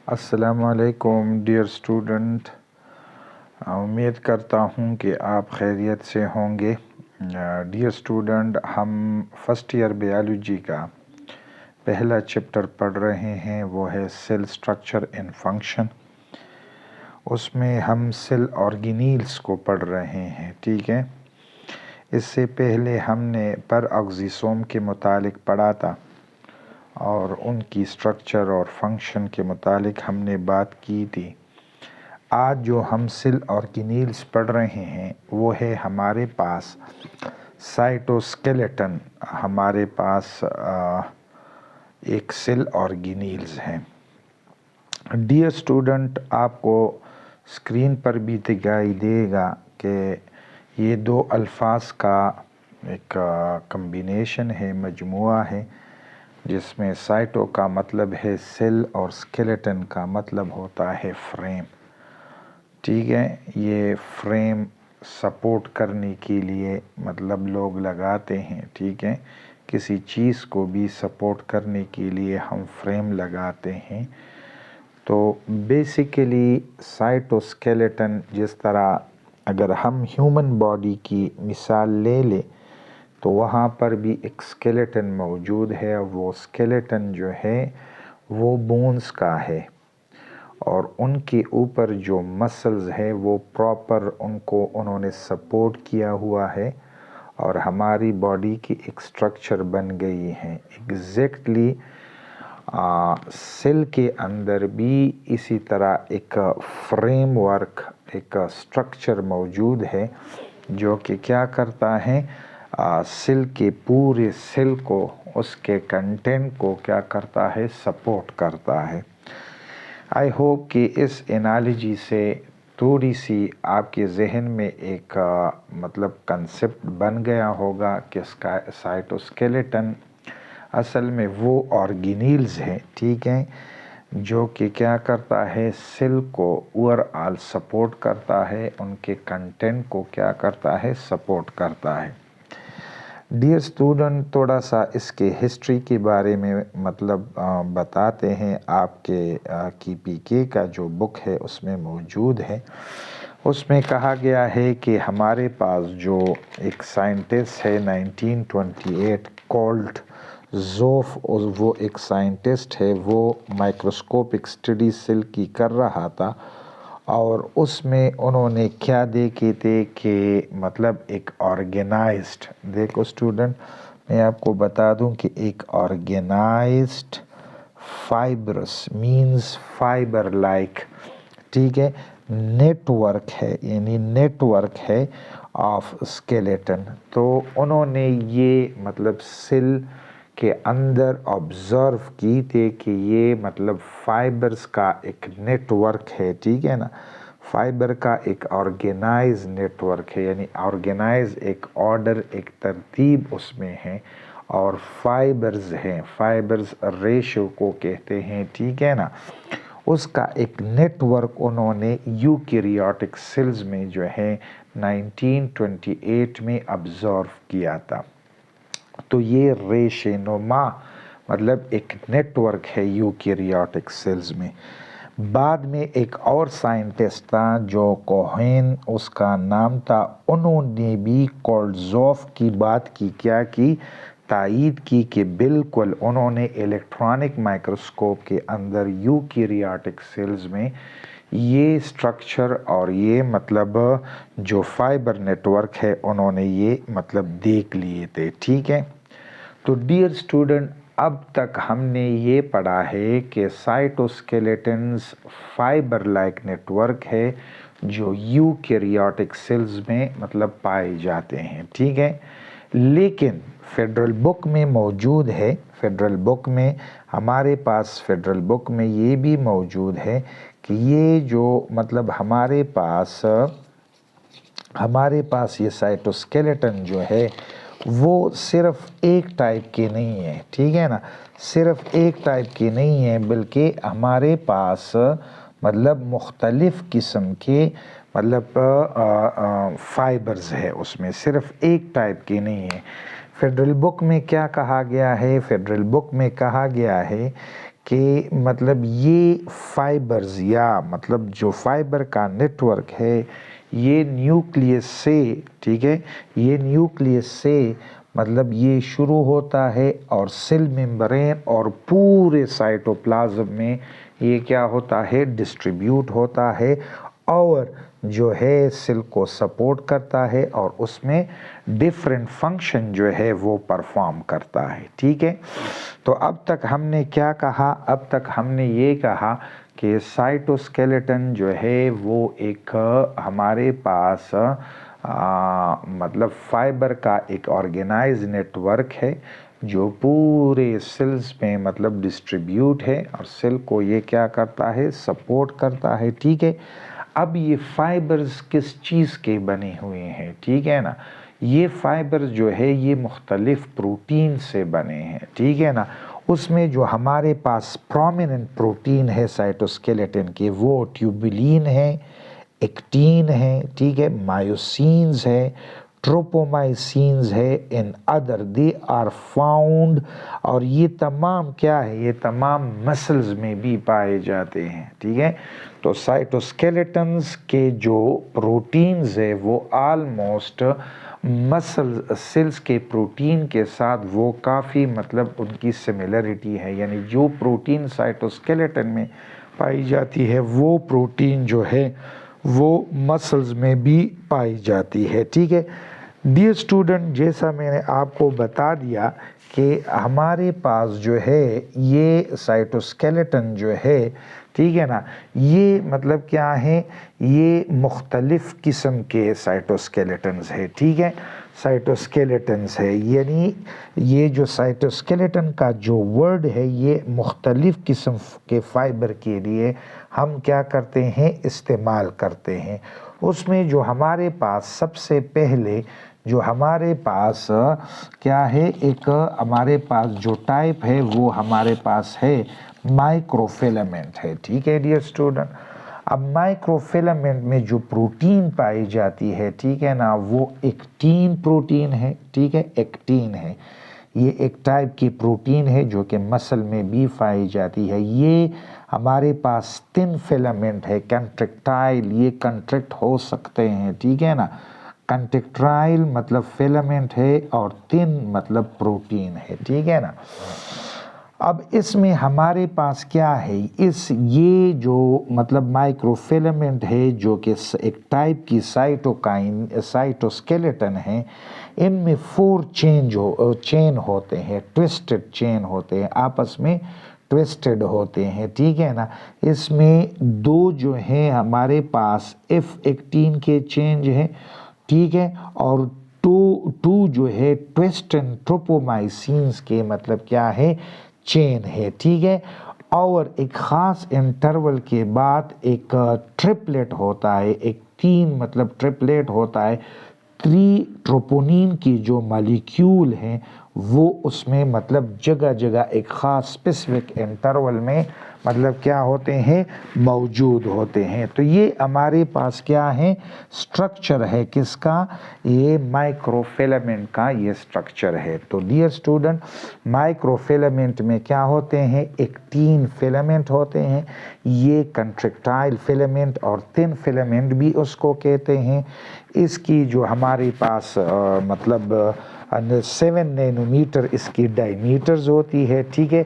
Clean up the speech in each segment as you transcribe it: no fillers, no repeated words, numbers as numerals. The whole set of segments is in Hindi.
अस्सलामुअलैकुम डियर स्टूडेंट, उम्मीद करता हूँ कि आप खैरियत से होंगे। डियर स्टूडेंट, हम फर्स्ट ईयर बायोलॉजी का पहला चैप्टर पढ़ रहे हैं, वो है सेल स्ट्रक्चर एंड फंक्शन। उसमें हम सेल ऑर्गेनील्स को पढ़ रहे हैं, ठीक है। इससे पहले हमने पर ऑक्सीसोम के मुतालिक पढ़ा था और उनकी स्ट्रक्चर और फंक्शन के मुतालिक हमने बात की थी। आज जो हम सेल ऑर्गेनील्स पढ़ रहे हैं वो है हमारे पास साइटोस्केलेटन। हमारे पास एक सेल ऑर्गेनील्स हैं। डियर स्टूडेंट, आपको स्क्रीन पर भी दिखाई देगा कि ये दो अल्फाज का एक कम्बिनेशन है, मजमुआ है, जिसमें साइटो का मतलब है सेल और स्केलेटन का मतलब होता है फ्रेम, ठीक है। ये फ्रेम सपोर्ट करने के लिए मतलब लोग लगाते हैं, ठीक है। किसी चीज़ को भी सपोर्ट करने के लिए हम फ्रेम लगाते हैं। तो बेसिकली साइटोस्केलेटन, जिस तरह अगर हम ह्यूमन बॉडी की मिसाल ले लें तो वहाँ पर भी एक स्केलेटन मौजूद है। वो स्केलेटन जो है वो बोन्स का है और उनके ऊपर जो मसल्स है वो प्रॉपर उनको उन्होंने सपोर्ट किया हुआ है और हमारी बॉडी की एक स्ट्रक्चर बन गई है। एग्जैक्टली सेल के अंदर भी इसी तरह एक फ्रेमवर्क, एक स्ट्रक्चर मौजूद है जो कि क्या करता है, सेल के पूरे सेल को, उसके कंटेंट को क्या करता है, सपोर्ट करता है। आई होप कि इस एनालॉजी से थोड़ी सी आपके जहन में एक मतलब कंसेप्ट बन गया होगा कि साइटोस्केलेटन असल में वो ऑर्गेनील्स है, ठीक है, जो कि क्या करता है, सेल को ओवरऑल सपोर्ट करता है, उनके कंटेंट को क्या करता है, सपोर्ट करता है। डियर स्टूडेंट, थोड़ा सा इसके हिस्ट्री के बारे में मतलब बताते हैं। आपके KPK का जो बुक है उसमें मौजूद है। उसमें कहा गया है कि हमारे पास जो एक साइंटिस्ट है 1928 कॉल्ड जोफ, वो एक साइंटिस्ट है, वो माइक्रोस्कोपिक स्टडी सेल की कर रहा था और उसमें उन्होंने क्या देखे थे कि मतलब एक ऑर्गेनाइज्ड, देखो स्टूडेंट, मैं आपको बता दूं कि एक organised fibrous means fibre like, ठीक है, नेटवर्क है, यानी नेटवर्क है ऑफ स्केलेटन। तो उन्होंने ये मतलब सेल के अंदर ऑब्जर्व की थे कि ये मतलब फाइबर्स का एक नेटवर्क है, ठीक है ना। फाइबर का एक ऑर्गेनाइज नेटवर्क है, यानी ऑर्गेनाइज एक ऑर्डर, एक तरतीब उसमें है और फाइबर्स हैं, फाइबर्स रेशो को कहते हैं, ठीक है ना। उसका एक नेटवर्क उन्होंने यूकैरियोटिक सेल्स में जो है 1928 में ऑब्जर्व किया था। तो ये रेशेनुमा मतलब एक नेटवर्क है यूकैरियोटिक सेल्स में। बाद में एक और साइंटिस्ट था जो कोहेन उसका नाम था, उन्होंने भी कोल्ज़ोफ की बात की, क्या की, तायीद की कि बिल्कुल उन्होंने इलेक्ट्रॉनिक माइक्रोस्कोप के अंदर यूकैरियोटिक सेल्स में ये स्ट्रक्चर और ये मतलब जो फाइबर नेटवर्क है उन्होंने ये मतलब देख लिए थे, ठीक है। तो डियर स्टूडेंट, अब तक हमने ये पढ़ा है कि साइटोस्केलेटन्स फाइबर लाइक नेटवर्क है जो यूकैरियोटिक सेल्स में मतलब पाए जाते हैं, ठीक है। लेकिन फेडरल बुक में मौजूद है, फेडरल बुक में हमारे पास, फेडरल बुक में ये भी मौजूद है कि ये जो मतलब हमारे पास ये साइटोस्केलेटन जो है वो सिर्फ एक टाइप के नहीं है, ठीक है ना, सिर्फ एक टाइप के नहीं है, बल्कि हमारे पास मतलब मुख्तलिफ किस्म के मतलब फाइबर्स है, उसमें सिर्फ एक टाइप के नहीं है। फेडरल बुक में क्या कहा गया है, फेडरल बुक में कहा गया है कि मतलब ये फाइबर्स या मतलब जो फाइबर का नेटवर्क है ये न्यूक्लियस से, ठीक है, ये न्यूक्लियस से मतलब ये शुरू होता है और सेल मेम्ब्रेन और पूरे साइटोप्लाज्म में ये क्या होता है, डिस्ट्रीब्यूट होता है और जो है सेल को सपोर्ट करता है और उसमें डिफरेंट फंक्शन जो है वो परफॉर्म करता है। ठीक है, तो अब तक हमने क्या कहा, अब तक हमने ये कहा कि साइटोस्केलेटन जो है वो एक हमारे पास मतलब फाइबर का एक ऑर्गेनाइज नेटवर्क है जो पूरे सेल्स में मतलब डिस्ट्रीब्यूट है और सेल को ये क्या करता है, सपोर्ट करता है। ठीक है, अब ये फाइबर्स किस चीज़ के बने हुए हैं, ठीक है ना, ये फाइबर्स जो है ये मुख्तलिफ प्रोटीन से बने हैं। ठीक है ना, उसमें जो हमारे पास प्रोमिनेंट प्रोटीन है साइटोस्केलेटन के वो ट्यूबुलिन है, एक्टिन है, ठीक है, मायोसिन्स है, ट्रोपोमाइसिन्स है, in other they are found, और ये तमाम क्या है, ये तमाम मसल्स में भी पाए जाते हैं। ठीक है, तो साइटोस्केलेटन्स के जो प्रोटीन्स है वो ऑलमोस्ट मसल सेल्स के प्रोटीन के साथ वो काफ़ी मतलब उनकी सिमिलरिटी है, यानी जो प्रोटीन साइटोस्केलेटन में पाई जाती है वो प्रोटीन जो है वो मसल्स में भी पाई जाती है। ठीक है डियर स्टूडेंट, जैसा मैंने आपको बता दिया कि हमारे पास जो है ये साइटोस्केलेटन जो है, ठीक है ना, ये मतलब क्या है, ये मुख्तलिफ़ किस्म के साइटोस्केलेटन्स है। ठीक है, साइटोस्केलेटन्स है यानी ये जो साइटोस्केलेटन का जो वर्ड है ये मुख्तलिफ़ किस्म के फाइबर के लिए हम क्या करते हैं, इस्तेमाल करते हैं। उसमें जो हमारे पास सबसे पहले जो हमारे पास क्या है, एक हमारे पास जो टाइप है वो हमारे पास है माइक्रोफिलामेंट है। ठीक है डियर स्टूडेंट, अब माइक्रोफिलामेंट में जो प्रोटीन पाई जाती है, ठीक है ना, वो एक्टिन प्रोटीन है। ठीक है, एक्टिन है, ये एक टाइप की प्रोटीन है जो कि मसल में भी पाई जाती है। ये हमारे पास थिन फिलामेंट है, कंट्रेक्टाइल, ये कंट्रैक्ट हो सकते हैं। ठीक है ना, कंट्रेक्टाइल मतलब फिलामेंट है और थिन मतलब प्रोटीन है। ठीक है ना, अब इसमें हमारे पास क्या है, इस ये जो मतलब माइक्रोफिलामेंट है जो कि एक टाइप की साइटोस्केलेटन है, इनमें 4 चेन होते हैं, ट्विस्टेड चेन होते हैं, आपस में ट्विस्टेड होते हैं। ठीक है ना, इसमें 2 जो हैं हमारे पास F18 के चेंज हैं, ठीक है, और टू जो है ट्विस्टेड ट्रोपोमाइसिन्स के मतलब क्या है, चेन है। ठीक है, और एक ख़ास इंटरवल के बाद एक ट्रिपलेट होता है, एक 3 मतलब ट्रिपलेट होता है, 3 ट्रोपोनिन की जो मॉलिक्यूल हैं वो उसमें मतलब जगह जगह एक ख़ास स्पेसिफिक इंटरवल में मतलब क्या होते हैं, मौजूद होते हैं। तो ये हमारे पास क्या है, स्ट्रक्चर है किसका, ये माइक्रोफिलामेंट का ये स्ट्रक्चर है। तो डियर स्टूडेंट, माइक्रोफिलामेंट में क्या होते हैं, एक 3 फिलामेंट होते हैं, ये कंट्रेक्टाइल फिलामेंट और थिन फिलामेंट भी उसको कहते हैं। इसकी जो हमारे पास मतलब 7 नैनोमीटर इसकी डायमीटर्स होती है। ठीक है,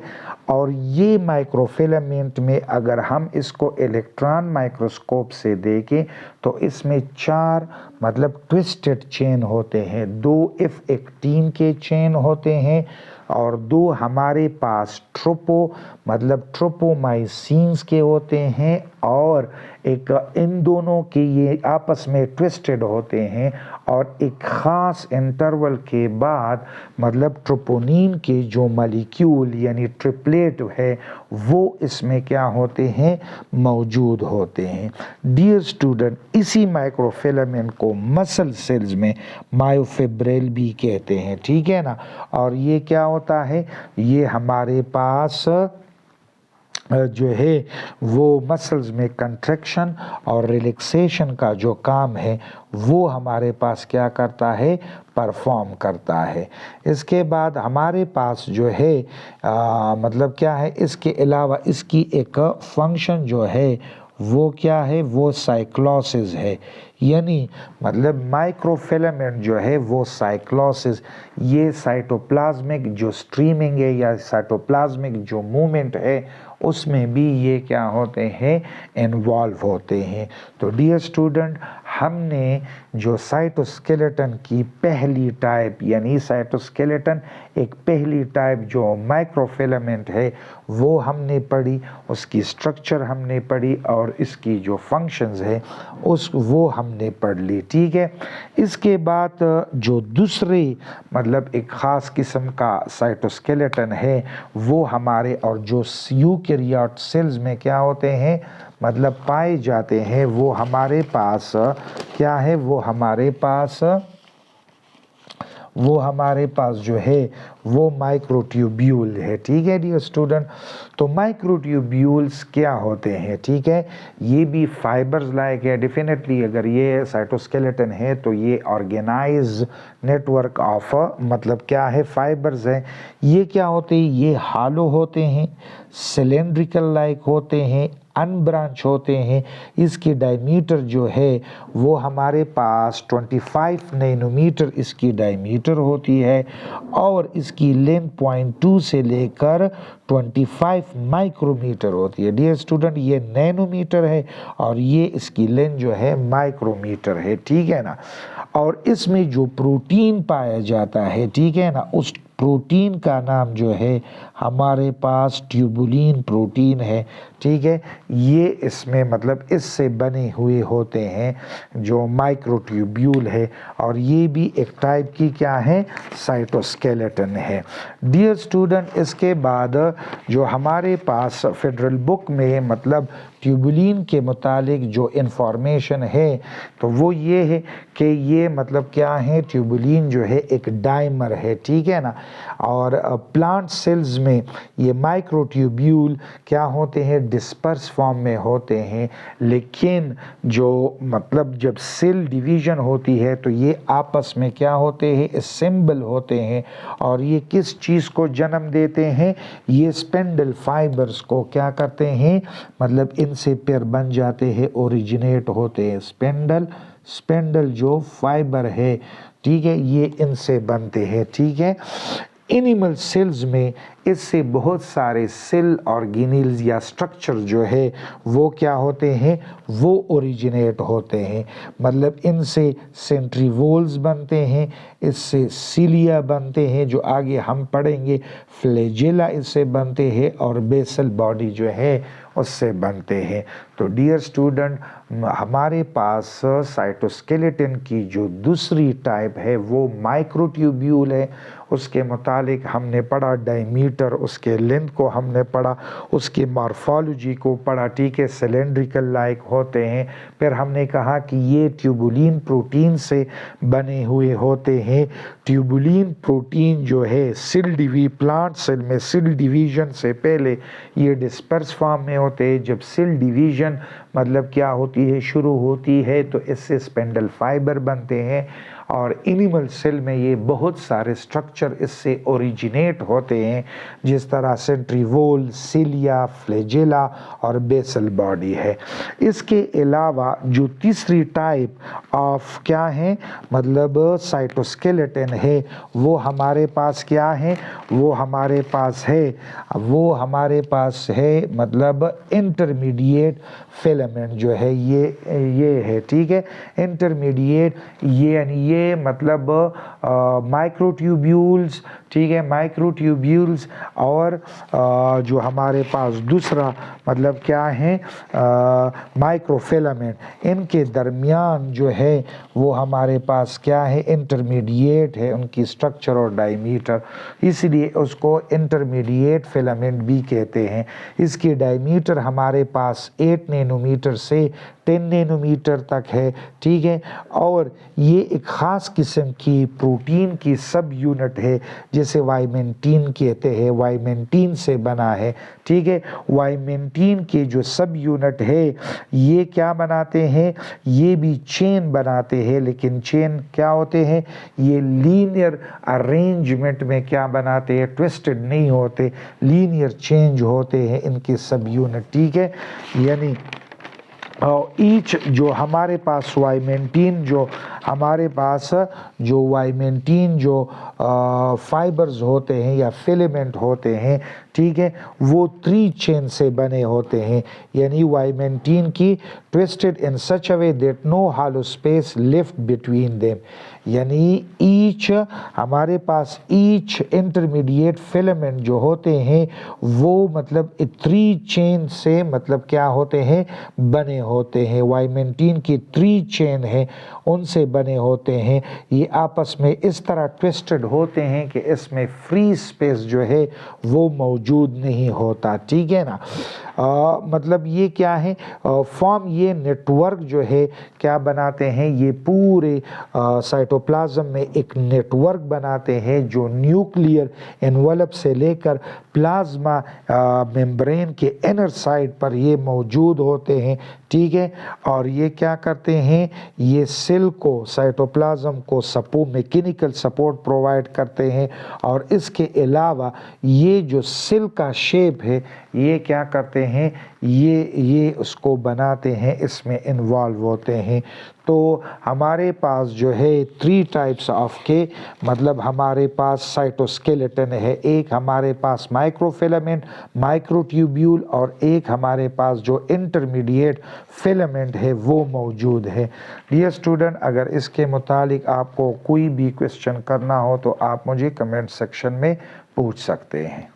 और ये माइक्रोफिलामेंट में अगर हम इसको इलेक्ट्रॉन माइक्रोस्कोप से देखें तो इसमें 4 मतलब ट्विस्टेड चेन होते हैं, 2 F18 के चेन होते हैं और 2 हमारे पास मतलब ट्रोपोमाइसिन्स के होते हैं, और एक इन दोनों के ये आपस में ट्विस्टेड होते हैं, और एक ख़ास इंटरवल के बाद मतलब ट्रोपोनिन के जो मॉलिक्यूल यानी ट्रिपलेट है वो इसमें क्या होते हैं, मौजूद होते हैं। डियर स्टूडेंट, इसी माइक्रोफिलामेंट को मसल सेल्स में मायोफिब्रिल भी कहते हैं। ठीक है ना, और ये क्या होता है, ये हमारे पास जो है वो मसल्स में कंट्रैक्शन और रिलैक्सेशन का जो काम है वो हमारे पास क्या करता है, परफॉर्म करता है। इसके बाद हमारे पास जो है मतलब क्या है, इसके अलावा इसकी एक फंक्शन जो है वो क्या है, वो साइक्लोसिस है। यानी मतलब माइक्रोफिलामेंट जो है वो साइक्लोसिस, ये साइटोप्लाज्मिक जो स्ट्रीमिंग है या साइटोप्लाज्मिक जो मूवमेंट है उसमें भी ये क्या होते हैं, इन्वॉल्व होते हैं। तो डियर स्टूडेंट, हमने जो साइटोस्केलेटन की पहली टाइप, यानी साइटोस्केलेटन एक पहली टाइप जो माइक्रोफिलामेंट है वो हमने पढ़ी, उसकी स्ट्रक्चर हमने पढ़ी और इसकी जो फंक्शंस है वो हमने पढ़ ली, ठीक है। इसके बाद जो दूसरी मतलब एक ख़ास किस्म का साइटोस्केलेटन है वो हमारे और जो यूकेरियोट सेल्स में क्या होते हैं मतलब पाए जाते हैं, वो हमारे पास क्या है, वो हमारे पास जो है वो माइक्रोट्यूब्यूल है, ठीक है डियर स्टूडेंट। तो माइक्रोट्यूब्यूल्स क्या होते हैं, ठीक है, ये भी फाइबर्स लाइक है डेफिनेटली। अगर ये साइटोस्केलेटन है तो ये ऑर्गेनाइज नेटवर्क ऑफ मतलब क्या है, फाइबर्स है। ये क्या होते हैं, ये हालो होते हैं, सिलेंड्रिकल लाइक होते हैं, अनब्रांच होते हैं। इसकी डायमीटर जो है वो हमारे पास 25 नैनोमीटर इसकी डायमीटर होती है और इसकी लेंथ 0.2 से लेकर 25 माइक्रोमीटर होती है। डियर स्टूडेंट, ये नैनोमीटर है और ये इसकी लेंथ जो है माइक्रोमीटर है, ठीक है ना। और इसमें जो प्रोटीन पाया जाता है, ठीक है ना, उस प्रोटीन का नाम जो है हमारे पास ट्यूबुलिन प्रोटीन है, ठीक है। ये इसमें मतलब इससे बने हुए होते हैं जो माइक्रोट्यूब्यूल है और ये भी एक टाइप की क्या है, साइटोस्केलेटन है। डियर स्टूडेंट, इसके बाद जो हमारे पास फेडरल बुक में मतलब ट्यूबुलिन के मुतालिक जो इन्फॉर्मेशन है तो वो ये है कि ये मतलब क्या है, ट्यूबुलिन जो है एक डाइमर है, ठीक है ना। और प्लांट सेल्स में ये माइक्रोट्यूब्यूल क्या होते हैं, डिस्पर्स फॉर्म में होते हैं, लेकिन जो मतलब जब सेल डिवीजन होती है तो ये आपस में क्या होते हैं, असेंबल होते हैं। और ये किस चीज़ को जन्म देते हैं, ये स्पेंडल फाइबर्स को क्या करते हैं, मतलब इनसे पेयर बन जाते हैं, ओरिजिनेट होते हैं। स्पेंडल जो फाइबर है, ठीक है, ये इनसे बनते हैं, ठीक है। एनिमल सेल्स में इससे बहुत सारे सेल ऑर्गेनेल्स या स्ट्रक्चर जो है वो क्या होते हैं, वो ओरिजिनेट होते हैं। मतलब इनसे सेंट्रीवोल्स बनते हैं, इससे सीलिया बनते हैं जो आगे हम पढ़ेंगे, फ्लैजेला इससे बनते हैं और बेसल बॉडी जो है उससे बनते हैं। तो डियर स्टूडेंट, हमारे पास साइटोस्केलेटन की जो दूसरी टाइप है वो माइक्रोट्यूब्यूल है। उसके मुतालिक हमने पढ़ा डायमीटर, उसके लेंथ को हमने पढ़ा, उसकी मॉर्फोलॉजी को पढ़ा, ठीक है, सिलेंड्रिकल लाइक होते हैं। फिर हमने कहा कि ये ट्यूबुलिन प्रोटीन से बने हुए होते हैं। ट्यूबुलिन प्रोटीन जो है प्लांट सेल में सेल डिवीजन से पहले ये डिस्पर्स फॉर्म में होते हैं। जब सेल डिवीजन मतलब क्या होती है, शुरू होती है, तो इससे स्पेंडल फाइबर बनते हैं और एनिमल सेल में ये बहुत सारे स्ट्रक्चर इससे ओरिजिनेट होते हैं, जिस तरह सेंट्रीवोल, सीलिया, फ्लैजेला और बेसल बॉडी है। इसके अलावा जो तीसरी टाइप ऑफ क्या है, मतलब साइटोस्केलेटन है, वो हमारे पास क्या है, वो हमारे पास है मतलब इंटरमीडिएट फिलामेंट जो है ये है, ठीक है। इंटरमीडिएट ये यानी ये मतलब माइक्रोट्यूब्यूल्स, ठीक है, माइक्रोट्यूब्यूल्स और जो हमारे पास दूसरा मतलब क्या है, माइक्रोफिलामेंट, इनके दरमियान जो है वो हमारे पास क्या है, इंटरमीडिएट है उनकी स्ट्रक्चर और डायमीटर, इसलिए उसको इंटरमीडिएट फिलामेंट भी कहते हैं। इसकी डायमीटर हमारे पास 8 नैनोमीटर से 10 नैनोमीटर तक है, ठीक है। और ये एक ख़ास किस्म की प्रोटीन की सब यूनिट है जिसे वाइमेंटीन कहते हैं, वाइमेंटीन से बना है। ठीक है, वाइमेंटीन के जो सब यूनिट है ये क्या बनाते हैं, ये भी चेन बनाते हैं, लेकिन चेन क्या होते हैं, ये लीनियर अरेंजमेंट में क्या बनाते हैं, ट्विस्टेड नहीं होते, लीनियर चेंज होते हैं इनके सब यूनिट। ठीक है, यानी ईच जो हमारे पास वाइमेंटीन जो हमारे पास जो वाइमेंटीन जो फाइबर्स होते हैं या फिलेमेंट होते हैं, ठीक है, वो 3 चेन से बने होते हैं। यानी वाइमेंटीन की twisted in such a way that no hollow space left between them. यानी ईच हमारे पास ईच इंटरमीडिएट फिलामेंट जो होते हैं वो मतलब 3 चेन से मतलब क्या होते हैं, बने होते हैं। वाइमेंटीन की 3 चेन है उनसे बने होते हैं। ये आपस में इस तरह ट्विस्टेड होते हैं कि इसमें फ्री स्पेस जो है वो मौजूद नहीं होता। ठीक है ना, मतलब ये क्या है, फॉर्म ये नेटवर्क जो है क्या बनाते हैं, ये पूरे साइटोप्लाज्म में एक नेटवर्क बनाते हैं जो न्यूक्लियर एनवलप से लेकर प्लाज्मा मेम्ब्रेन के इनर साइड पर ये मौजूद होते हैं। ठीक है, और ये क्या करते हैं, ये सेल को साइटोप्लाज्म को मैकेनिकल सपोर्ट प्रोवाइड करते हैं। और इसके अलावा ये जो सेल का शेप है ये क्या करते हैं, ये उसको बनाते हैं, इसमें इन्वॉल्व होते हैं। तो हमारे पास जो है 3 टाइप्स ऑफ के मतलब हमारे पास साइटोस्केलेटन है, एक हमारे पास माइक्रोफिलामेंट माइक्रोट्यूब्यूल और एक हमारे पास जो इंटरमीडिएट फिलामेंट है वो मौजूद है। डियर स्टूडेंट, अगर इसके मुतालिक आपको कोई भी क्वेश्चन करना हो तो आप मुझे कमेंट सेक्शन में पूछ सकते हैं।